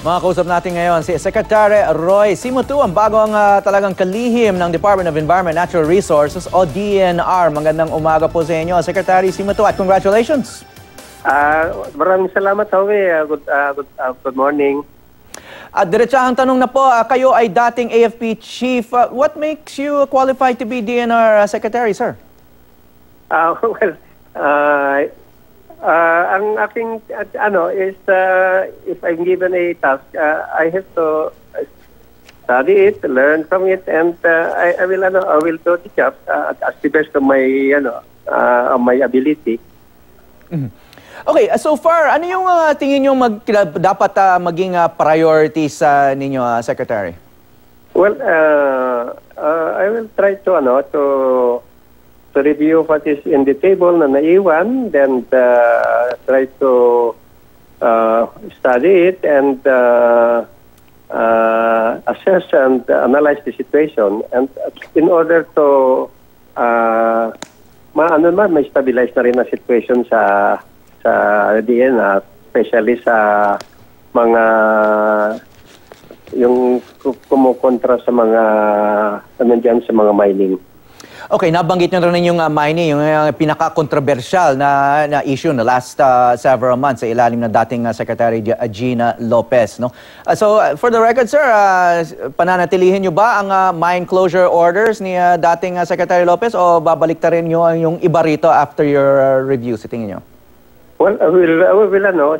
Mga kausap natin ngayon si Secretary Roy Simutu, ang bagong talagang kalihim ng Department of Environment and Natural Resources o DENR. Magandang umaga po sa inyo, Secretary Simutu, at congratulations. Maraming salamat, Howie. Good morning. At diretsahang tanong na po, kayo ay dating AFP Chief. What makes you qualified to be DENR Secretary, sir? Ang aking is if I'm given a task, I have to study it, learn from it, and I will do the job as the best of my my ability. Mm-hmm. Okay, so far ano yung tingin niyo dapat maging priorities ninyo, Secretary? Well, I will try to review what is in the table na naiwan, then try to study it and assess and analyze the situation, and in order to may stabilize na rin ang situation sa DENR, especially sa mga yung kumukontra sa mga sa mga mining. Okay, nabanggit nyo rin yung mining, yung pinaka-controversial na issue na last several months sa ilalim ng dating Secretary Gina Lopez. No? So, for the record, sir, pananatilihin nyo ba ang mine closure orders ni dating Secretary Lopez o babalik ta rin nyo yung iba rito after your review, sa tingin nyo? Well,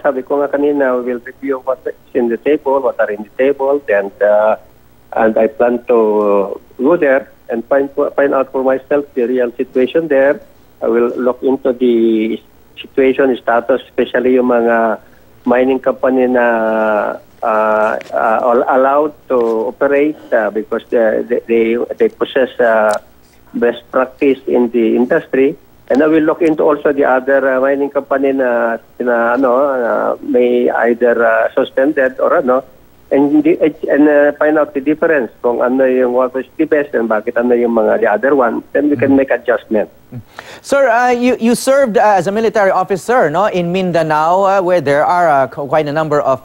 sabi ko nga kanina, we will review what is in the table, what are in the table, and I plan to go there and find out for myself the real situation there. I will look into the situation, status, especially yung mga mining company na allowed to operate because they possess best practice in the industry. And I will look into also the other mining company na may either suspended or and find out the difference kung ano yung what was the best and bakit ano yung the other one, then we can make adjustment. Sir, you served as a military officer in Mindanao where there are quite a number of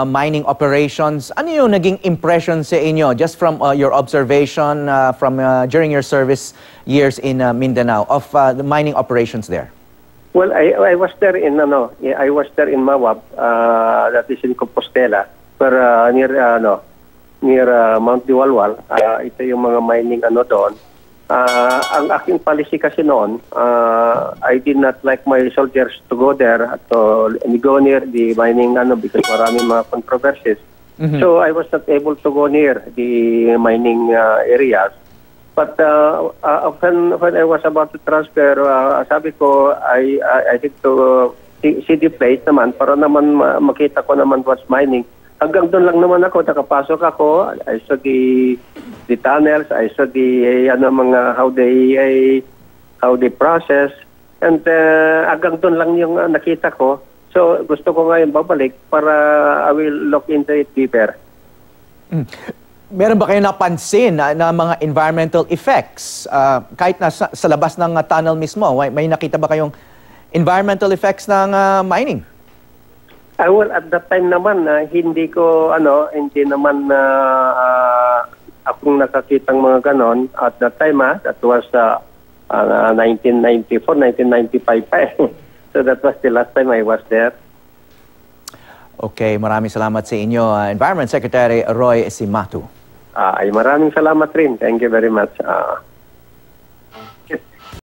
mining operations. Ano yung naging impression sa inyo just from your observation from during your service years in Mindanao of the mining operations there? Well, I was there in Mawab, that is in Compostela. Near Mount Diwalwal, ito yung mga mining doon. Ang aking policy kasi noon, I did not like my soldiers to go there to go near the mining because maraming mga controversies. Mm-hmm. So I was not able to go near the mining areas. But when I was about to transfer, sabi ko, I think to see the place naman para naman makita ko naman what's mining. Hanggang doon lang naman ako, nakapasok ako. I saw the tunnels, I saw the how they process, and hanggang doon lang yung nakita ko. So gusto ko ngayon babalik para I will look into it deeper. Meron ba kayo napansin na mga environmental effects kahit na sa labas ng tunnel mismo? May nakita ba kayong environmental effects ng mining? Well, at that time naman, hindi naman akong nakakitang mga ganon. At that time, that was 1994, 1995 pa. So that was the last time I was there. Okay, maraming salamat sa inyo, Environment Secretary Roy Simutu. Ay maraming salamat rin. Thank you very much.